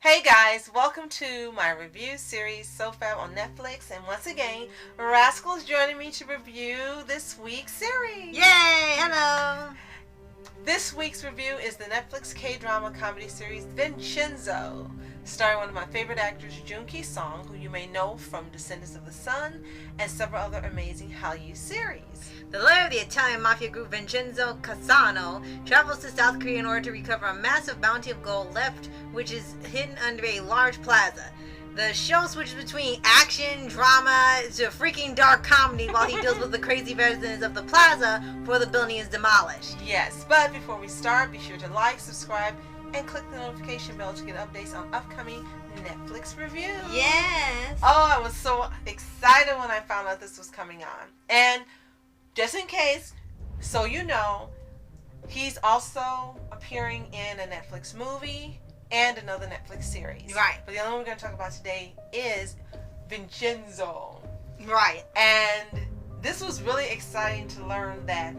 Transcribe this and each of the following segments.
Hey guys, welcome to my review series SOFHAB on Netflix, and once again, Rascal is joining me to review this week's series. Yay! Hello! This week's review is the Netflix K-drama comedy series Vincenzo, starring one of my favorite actors, Joon Ki, who you may know from Descendants of the Sun and several other amazing Hallyu series. The leader of the Italian mafia group Vincenzo Casano travels to South Korea in order to recover a massive bounty of gold left, which is hidden under a large plaza. The show switches between action, drama, to freaking dark comedy while he deals with the crazy residents of the plaza before the building is demolished. Yes, but before we start, be sure to like, subscribe, and click the notification bell to get updates on upcoming Netflix reviews. Yes! Oh, I was so excited when I found out this was coming on. And just in case, so you know, he's also appearing in a Netflix movie and another Netflix series. Right. But the only one we're going to talk about today is Vincenzo. Right. And this was really exciting to learn that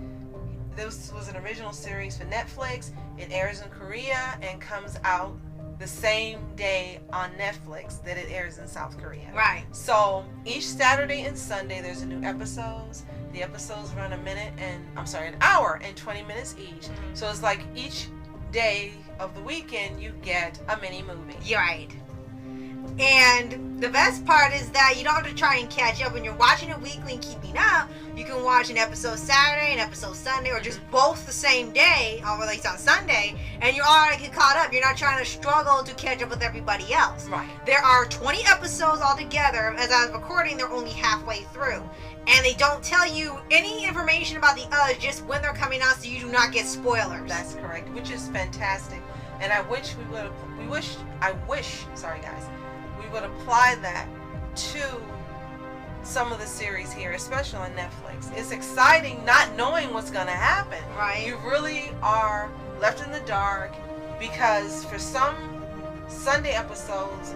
this was an original series for Netflix. It airs in Korea and comes out the same day on Netflix that it airs in South Korea. Right. So each Saturday and Sunday there's a new episode. The episodes run an hour and 20 minutes each. So it's like each day of the weekend you get a mini movie. Right. And the best part is that you don't have to try and catch up. When you're watching it weekly and keeping up, you can watch an episode Saturday, an episode Sunday, or just both the same day, or at least on Sunday, and you're already get caught up. You're not trying to struggle to catch up with everybody else. Right. There are 20 episodes altogether. As I was recording, they're only halfway through. And they don't tell you any information about the others, just when they're coming out, so you do not get spoilers. That's correct, which is fantastic. And I wish we would apply that to some of the series here, especially on Netflix. It's exciting not knowing what's going to happen. Right. You really are left in the dark because for some Sunday episodes,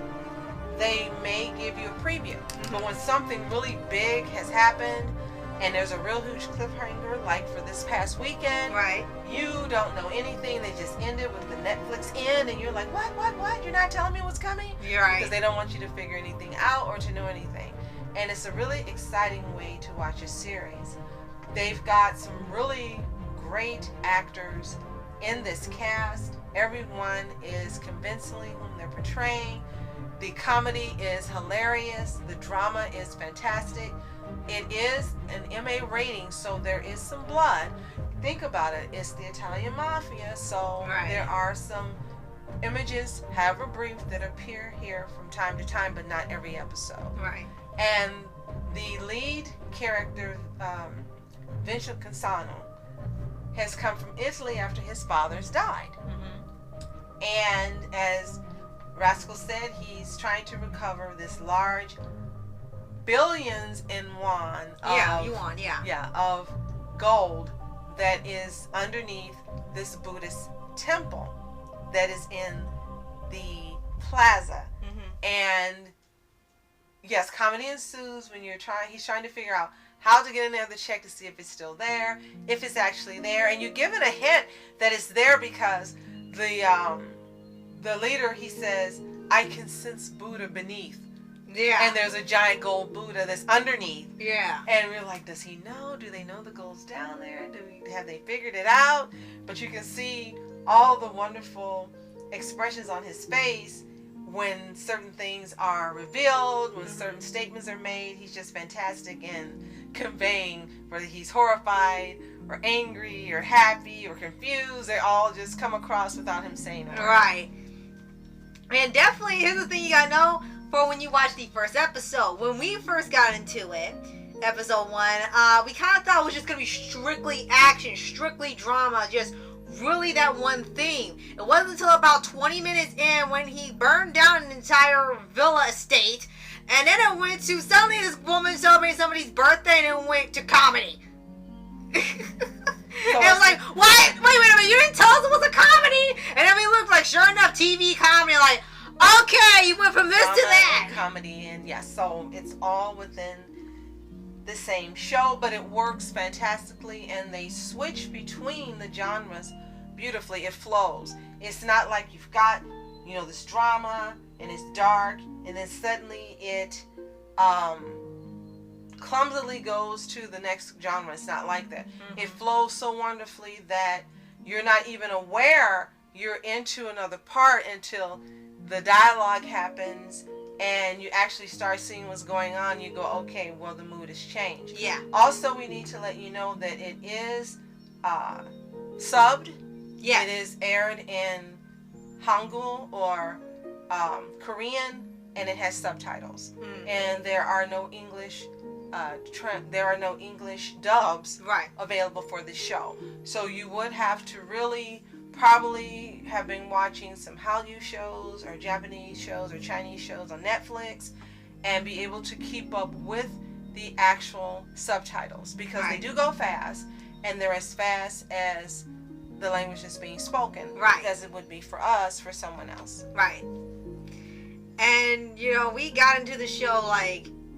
they may give you a preview. But when something really big has happened and there's a real huge cliffhanger, like for this past weekend, right, you don't know anything. They just ended with the Netflix end, and you're like, what? You're not telling me what's coming? You're right. Because they don't want you to figure anything out or to know anything. And it's a really exciting way to watch a series. They've got some really great actors in this cast. Everyone is convincingly whom they're portraying. The comedy is hilarious. The drama is fantastic. It is an MA rating, so there is some blood. Think about it. It's the Italian mafia, so right, there are some images, however brief, that appear here from time to time, but not every episode. Right. And the lead character, Vincenzo Casano, has come from Italy after his father's died. And as Rascal said, he's trying to recover this large billions in yuan of gold that is underneath this Buddhist temple that is in the plaza. And yes, comedy ensues when he's trying to figure out how to get in there to check to see if it's still there, if it's actually there, and you're given a hint that it's there because the leader, he says, I can sense Buddha beneath. Yeah. And there's a giant gold Buddha that's underneath. Yeah. And we're like, does he know? Do they know the gold's down there? Have they figured it out? But you can see all the wonderful expressions on his face when certain things are revealed, when certain statements are made. He's just fantastic in conveying whether he's horrified or angry or happy or confused. They all just come across without him saying it. Right. And definitely, here's the thing you gotta know for when you watch the first episode. When we first got into it, episode 1, we kind of thought it was just gonna be strictly action, strictly drama, just really that one theme. It wasn't until about 20 minutes in when he burned down an entire villa estate, and then it went to suddenly this woman celebrating somebody's birthday, and it went to comedy. And I was like, what? Wait a minute, you didn't tell us it was a comedy? And then we looked like, sure enough, TV comedy, like, okay, you went from this to that. And comedy, and yes, so it's all within the same show, but it works fantastically, and they switch between the genres beautifully. It flows. It's not like you've got this drama, and it's dark, and then suddenly it clumsily goes to the next genre. It's not like that. Mm-hmm. It flows so wonderfully that you're not even aware you're into another part until the dialogue happens and you actually start seeing what's going on. You go, okay, well, the mood has changed. Yeah. Also, we need to let you know that it is subbed. Yeah. It is aired in Hangul or Korean, and it has subtitles. Mm-hmm. And there are no English dubs available for the show. So you would have to really probably have been watching some Hallyu shows or Japanese shows or Chinese shows on Netflix and be able to keep up with the actual subtitles, because they do go fast, and they're as fast as the language that's being spoken, as it would be for us, for someone else. Right. And, we got into the show,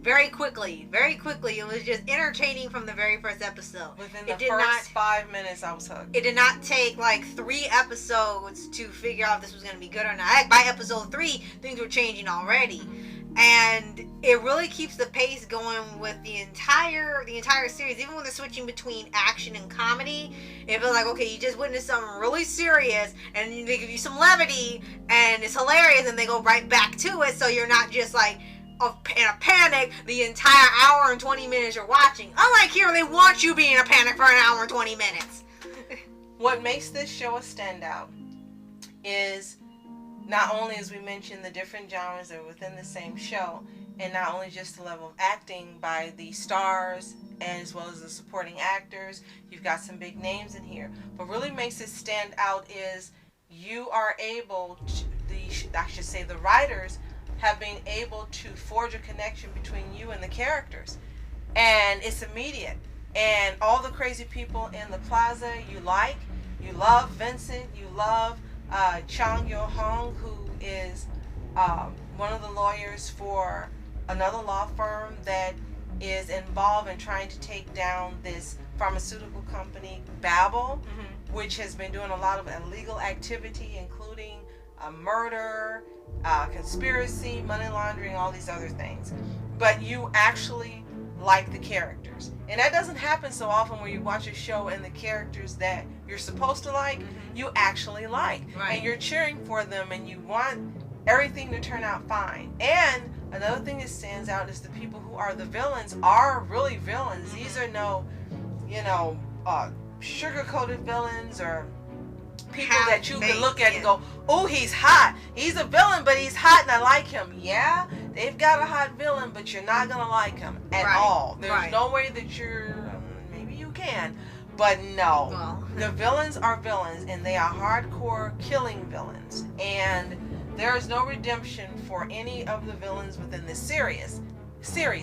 very quickly. It was just entertaining from the very first episode. Within the first 5 minutes, I was hooked. It did not take, 3 episodes to figure out if this was going to be good or not. By episode 3, things were changing already. Mm-hmm. And it really keeps the pace going with the entire series. Even when they're switching between action and comedy, it feels like, okay, you just witnessed something really serious, and they give you some levity, and it's hilarious, and they go right back to it, so you're not just in a panic the entire hour and 20 minutes you're watching. Unlike here, they want you be in a panic for an hour and 20 minutes. What makes this show a standout is not only, as we mentioned, the different genres that are within the same show, and not only just the level of acting by the stars as well as the supporting actors. You've got some big names in here. What really makes it stand out is you are able to, the writers have been able to forge a connection between you and the characters, and it's immediate. And all the crazy people in the plaza you love Vincent, you love Chang Yo-hong, who is one of the lawyers for another law firm that is involved in trying to take down this pharmaceutical company, Babel, which has been doing a lot of illegal activity, including murder, conspiracy, money laundering, all these other things. But you actually like the characters. And that doesn't happen so often where you watch a show and the characters that you're supposed to like, you actually like. Right. And you're cheering for them, and you want everything to turn out fine. And another thing that stands out is the people who are the villains are really villains. These are no, sugar-coated villains or people that you can look at and go, oh, he's hot. He's a villain, but he's hot and I like him. Yeah, they've got a hot villain, but you're not going to like him at all. There's no way that maybe you can, but no. Well. The villains are villains, and they are hardcore killing villains. And there is no redemption for any of the villains within this series.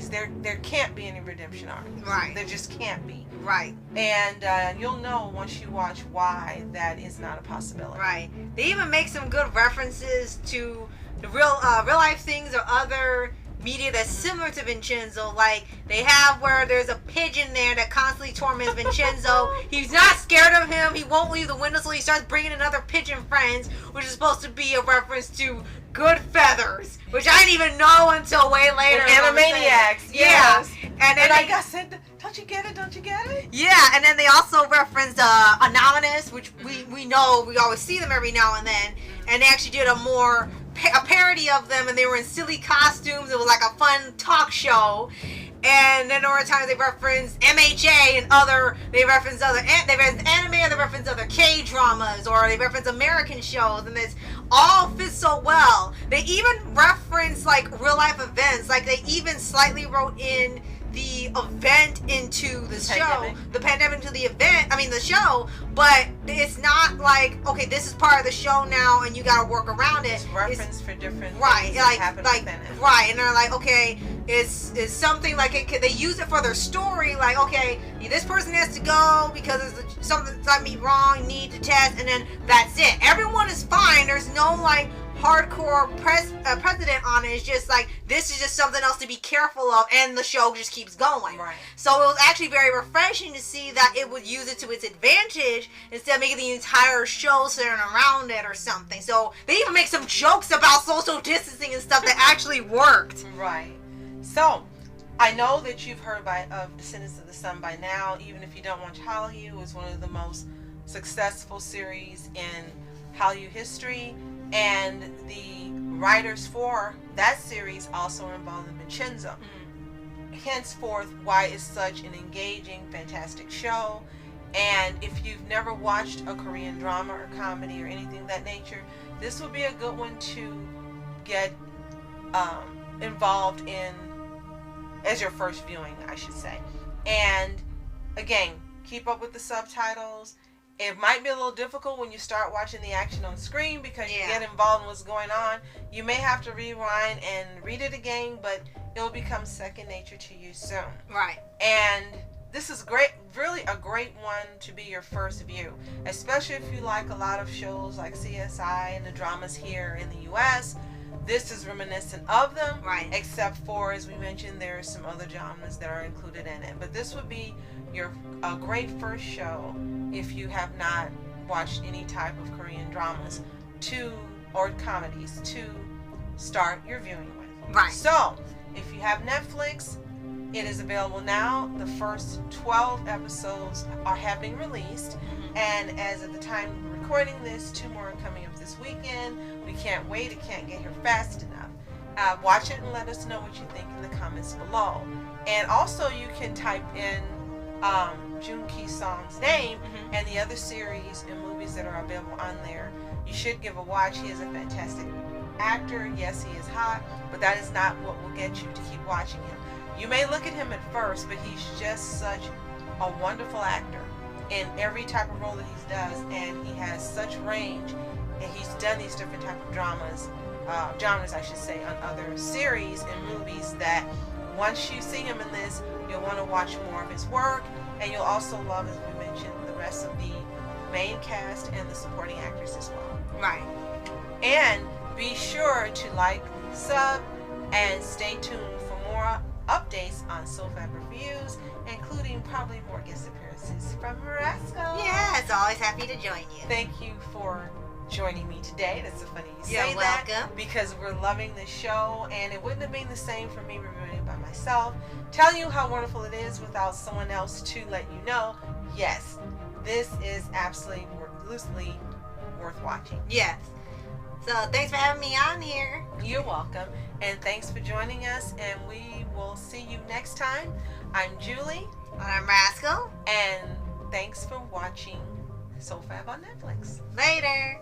There can't be any redemption arcs. Right. There just can't be. Right. And you'll know once you watch why that is not a possibility. Right. They even make some good references to the real life things or other media that's similar to Vincenzo. Like, they have where there's a pigeon there that constantly torments Vincenzo. He's not scared of him. He won't leave the window, so he starts bringing in other pigeon friends, which is supposed to be a reference to Good Feathers, which I didn't even know until way later. Animaniacs. Yes. Yeah. And then I said, don't you get it? Yeah, and then they also referenced Anonymous, which we know, we always see them every now and then, and they actually did a parody of them, and they were in silly costumes. It was like a fun talk show. And then there were times they referenced MHA and they referenced anime, or they referenced other K-dramas, or they referenced American shows, and this all fits so well. They even reference real life events, they even slightly wrote in the event into the show, the pandemic to the event, the show, but it's not okay, this is part of the show now and you gotta work around it. It's reference for different things that happen within it. Right, and they're like, okay, it's something they use it for their story, okay, this person has to go because there's something wrong, need to test, and then that's it. Everyone is fine. There's no hardcore precedent on it. It's just like, this is just something else to be careful of, and the show just keeps going. Right. So it was actually very refreshing to see that it would use it to its advantage instead of making the entire show centered around it or something. So they even make some jokes about social distancing and stuff that actually worked. Right. So, I know that you've heard of Descendants of the Sun by now. Even if you don't watch Hallyu, it's one of the most successful series in Hallyu history. And the writers for that series also are involved in Vincenzo. Henceforth, why it's such an engaging, fantastic show. And if you've never watched a Korean drama or comedy or anything of that nature, this would be a good one to get involved in as your first viewing, I should say. And again, keep up with the subtitles. It might be a little difficult when you start watching the action on screen because you get involved in what's going on. You may have to rewind and read it again, but it'll become second nature to you soon. Right. And this is great, really a great one to be your first view, especially if you like a lot of shows like CSI and the dramas here in the U.S. This is reminiscent of them, right? Except for, as we mentioned, there are some other genres that are included in it. But this would be a great first show if you have not watched any type of Korean dramas or comedies to start your viewing with. Right. So, if you have Netflix, it is available now. The first 12 episodes have been released. And as of the time we're recording this, 2 more are coming up this weekend. We can't wait. It can't get here fast enough. Watch it and let us know what you think in the comments below. And also you can type in Joon Ki Song's name and the other series and movies that are available on there. You should give a watch. He is a fantastic actor. Yes, he is hot, but that is not what will get you to keep watching him. You may look at him at first, but he's just such a wonderful actor in every type of role that he does, and he has such range, and he's done these different type of genres I should say, on other series and movies that once you see him in this, you'll want to watch more of his work, and you'll also love, as we mentioned, the rest of the main cast and the supporting actors as well. Right. And be sure to like, sub, and stay tuned for more updates on SOFHAB reviews, including probably more guest appearances from Rascal. Yes, always happy to join you. Thank you for joining me today. That's so funny you say You're welcome. that, because we're loving this show, and it wouldn't have been the same for me reviewing it by myself, telling you how wonderful it is without someone else to let you know, yes, this is absolutely worth watching. Yes. So thanks for having me on here. You're welcome, and thanks for joining us, and we will see you next time. I'm Julie. I'm Rascal. And thanks for watching SOFHAB on Netflix. Later.